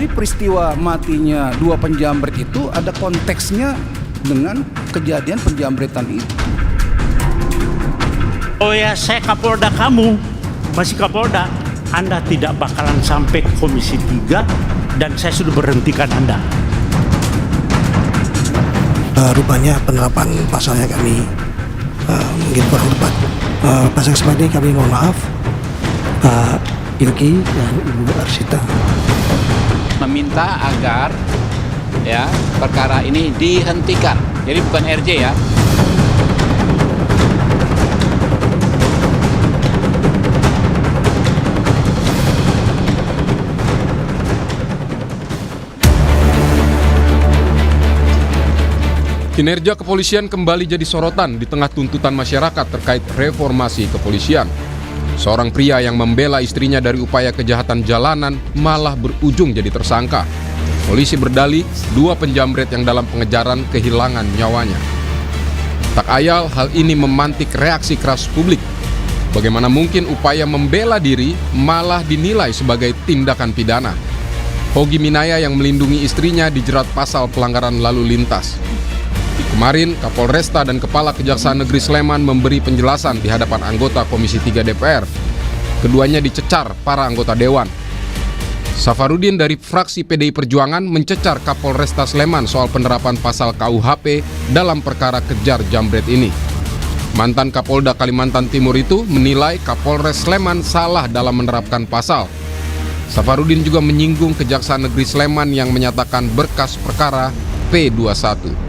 Jadi peristiwa matinya dua penjamret itu ada konteksnya dengan kejadian penjamretan itu. Oh ya, saya Kapolda kamu, masih Kapolda. Anda tidak bakalan sampai ke Komisi 3 dan saya sudah berhentikan Anda. Rupanya penerapan pasalnya kami mungkin kurang tepat. Pasal kesempatan ini kami mohon maaf, Pak Yogi dan Ibu Arsita. Meminta agar ya perkara ini dihentikan. Jadi bukan RJ ya. Kinerja kepolisian kembali jadi sorotan di tengah tuntutan masyarakat terkait reformasi kepolisian. Seorang pria yang membela istrinya dari upaya kejahatan jalanan malah berujung jadi tersangka. Polisi berdalih dua penjamret yang dalam pengejaran kehilangan nyawanya. Tak ayal hal ini memantik reaksi keras publik. Bagaimana mungkin upaya membela diri malah dinilai sebagai tindakan pidana? Hogi Minaya yang melindungi istrinya dijerat pasal pelanggaran lalu lintas. Kemarin, Kapolresta dan Kepala Kejaksaan Negeri Sleman memberi penjelasan di hadapan anggota Komisi 3 DPR. Keduanya dicecar para anggota Dewan. Safarudin dari fraksi PDI Perjuangan mencecar Kapolresta Sleman soal penerapan pasal KUHP dalam perkara kejar jambret ini. Mantan Kapolda Kalimantan Timur itu menilai Kapolres Sleman salah dalam menerapkan pasal. Safarudin juga menyinggung Kejaksaan Negeri Sleman yang menyatakan berkas perkara P21.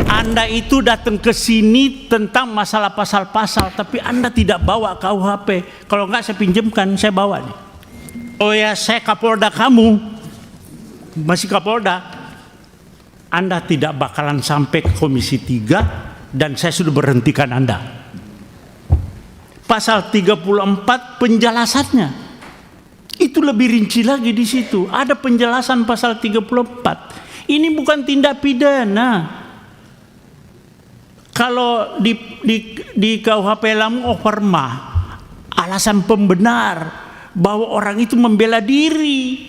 Anda itu datang ke sini tentang masalah pasal-pasal, tapi Anda tidak bawa KUHP. Kalau enggak saya pinjamkan, saya bawa nih. Oh ya, saya Kapolda kamu, masih Kapolda. Anda tidak bakalan sampai ke Komisi 3 dan saya sudah berhentikan Anda. Pasal 34 penjelasannya itu lebih rinci lagi di situ. Ada penjelasan pasal 34. Ini bukan tindak pidana. Kalau di KUHP Lamu overmah, alasan pembenar bahwa orang itu membela diri,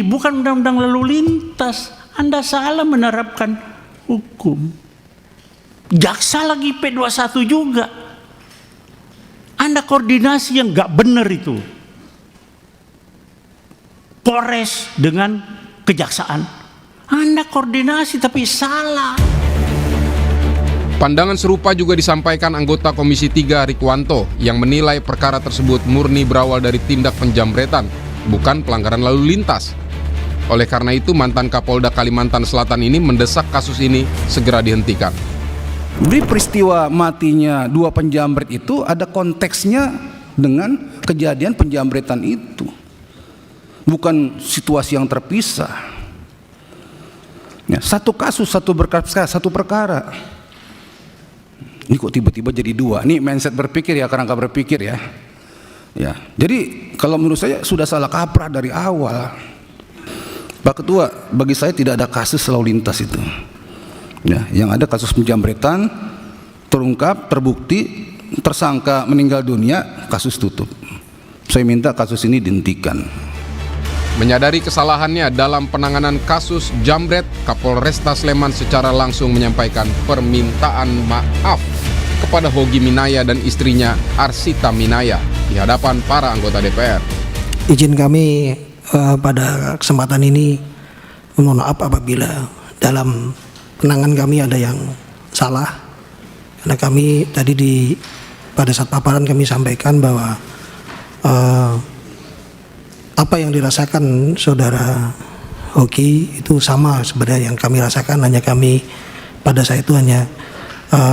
bukan undang-undang lalu lintas. Anda salah menerapkan hukum. Jaksa lagi P21 juga. Anda koordinasi yang nggak benar itu. Polres dengan kejaksaan. Anda koordinasi tapi salah. Pandangan serupa juga disampaikan anggota Komisi 3 Rikwanto yang menilai perkara tersebut murni berawal dari tindak penjamretan, bukan pelanggaran lalu lintas. Oleh karena itu, mantan Kapolda Kalimantan Selatan ini mendesak kasus ini segera dihentikan. Jadi peristiwa matinya dua penjamret itu ada konteksnya dengan kejadian penjamretan itu. Bukan situasi yang terpisah. Ya, satu kasus, satu perkara. Ini kok tiba-tiba jadi dua? Ini mindset berpikir ya, kerangka berpikir ya. Ya, jadi kalau menurut saya sudah salah kaprah dari awal. Pak Ketua, bagi saya tidak ada kasus lalu lintas itu. Ya, yang ada kasus penjamretan terungkap, terbukti, tersangka meninggal dunia, kasus tutup. Saya minta kasus ini dihentikan. Menyadari kesalahannya dalam penanganan kasus jambret, Kapolresta Sleman secara langsung menyampaikan permintaan maaf kepada Hogi Minaya dan istrinya Arsita Minaya di hadapan para anggota DPR. Izin kami pada kesempatan ini mohon maaf apabila dalam penanganan kami ada yang salah. Karena kami tadi pada saat paparan kami sampaikan bahwa apa yang dirasakan saudara Hoki itu sama sebenarnya yang kami rasakan, hanya kami pada saat itu hanya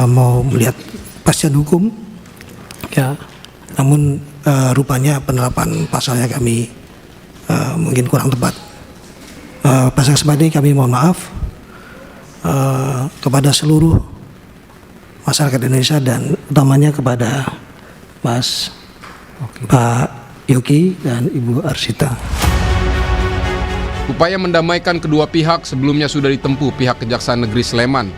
mau melihat kepastian hukum ya, namun rupanya penerapan pasalnya kami mungkin kurang tepat. Pasal kesempatan ini kami mohon maaf kepada seluruh masyarakat Indonesia dan utamanya kepada Pak Yogi dan Ibu Arsita. Upaya mendamaikan kedua pihak sebelumnya sudah ditempuh pihak Kejaksaan Negeri Sleman.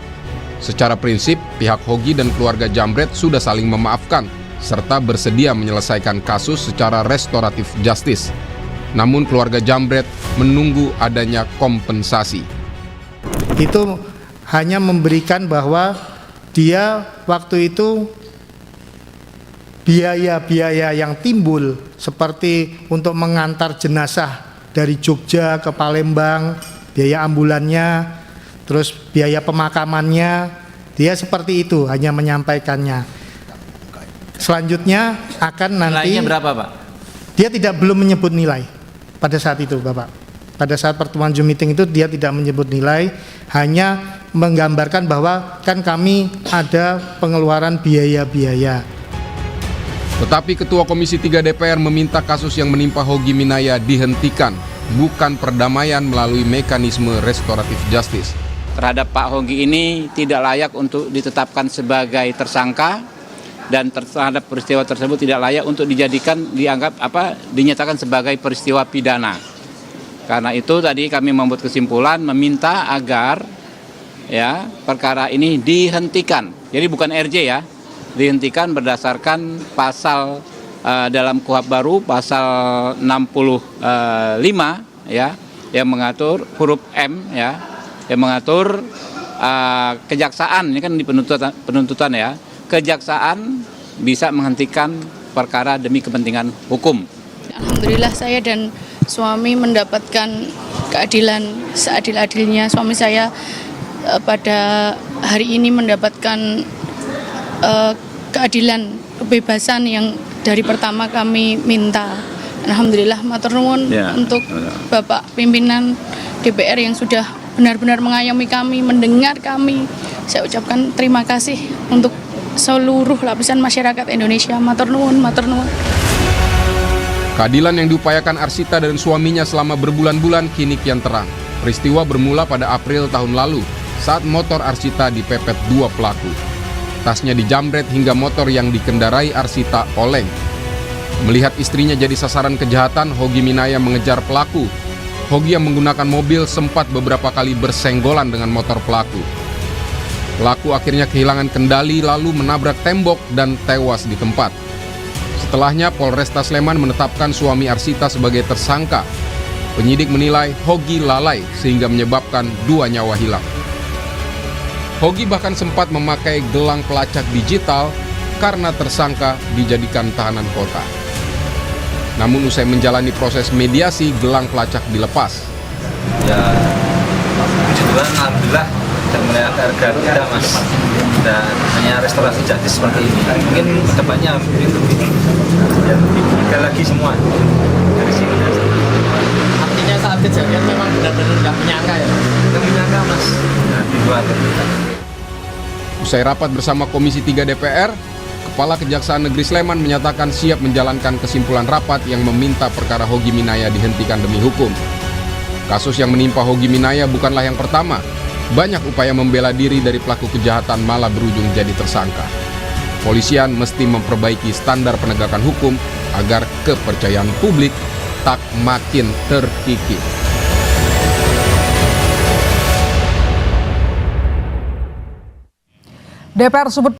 Secara prinsip, pihak Hogi dan keluarga jambret sudah saling memaafkan serta bersedia menyelesaikan kasus secara restoratif justice. Namun keluarga Jambret menunggu adanya kompensasi. Itu hanya memberikan bahwa dia waktu itu biaya-biaya yang timbul seperti untuk mengantar jenazah dari Jogja ke Palembang, biaya ambulannya, terus biaya pemakamannya, dia seperti itu hanya menyampaikannya. Selanjutnya akan nanti Nilainya berapa, Pak? dia belum menyebut nilai pada saat itu, Bapak. Pada saat pertemuan Zoom meeting itu dia tidak menyebut nilai, hanya menggambarkan bahwa kan kami ada pengeluaran biaya-biaya. Tetapi Ketua Komisi 3 DPR meminta kasus yang menimpa Hogy Minaya dihentikan, bukan perdamaian melalui mekanisme restoratif justice. Terhadap Pak Hogy ini tidak layak untuk ditetapkan sebagai tersangka, dan terhadap peristiwa tersebut tidak layak untuk dinyatakan sebagai peristiwa pidana. Karena itu tadi kami membuat kesimpulan meminta agar ya perkara ini dihentikan. Jadi bukan RJ ya, dihentikan berdasarkan pasal dalam KUHP baru pasal 65 ya, yang mengatur huruf M ya, yang mengatur kejaksaan, ini kan di penuntutan ya, kejaksaan bisa menghentikan perkara demi kepentingan hukum. Alhamdulillah saya dan suami mendapatkan keadilan seadil-adilnya. Suami saya pada hari ini mendapatkan keadilan, kebebasan yang dari pertama kami minta. Alhamdulillah matur nuwun untuk Bapak pimpinan DPR yang sudah benar-benar mengayomi kami, mendengar kami. Saya ucapkan terima kasih untuk seluruh lapisan masyarakat Indonesia. Matur nuwun, matur nuwun. Keadilan yang diupayakan Arsita dan suaminya selama berbulan-bulan kini kian terang. Peristiwa bermula pada April tahun lalu saat motor Arsita dipepet dua pelaku. Tasnya dijambret hingga motor yang dikendarai Arsita oleng. Melihat istrinya jadi sasaran kejahatan, Hogy Minaya mengejar pelaku. Hogy yang menggunakan mobil sempat beberapa kali bersenggolan dengan motor pelaku. Pelaku akhirnya kehilangan kendali lalu menabrak tembok dan tewas di tempat. Setelahnya Polresta Sleman menetapkan suami Arsita sebagai tersangka. Penyidik menilai Hogy lalai sehingga menyebabkan 2 nyawa hilang. Hogy bahkan sempat memakai gelang pelacak digital karena tersangka dijadikan tahanan kota. Namun usai menjalani proses mediasi, gelang pelacak dilepas. Ya, puji Tuhan, alhamdulillah dan melihat harga kita mas, dan hanya restorasi justice seperti ini. Mungkin kedepannya lebih ada lagi semua dari sini. Artinya saat kejadian memang benar-benar nggak menyangka ya? Nggak menyangka mas, nah, di luar. Usai rapat bersama Komisi 3 DPR, Kepala Kejaksaan Negeri Sleman menyatakan siap menjalankan kesimpulan rapat yang meminta perkara Hogy Minaya dihentikan demi hukum. Kasus yang menimpa Hogy Minaya bukanlah yang pertama. Banyak upaya membela diri dari pelaku kejahatan malah berujung jadi tersangka. Polisian mesti memperbaiki standar penegakan hukum agar kepercayaan publik tak makin terkikis. DPR sebut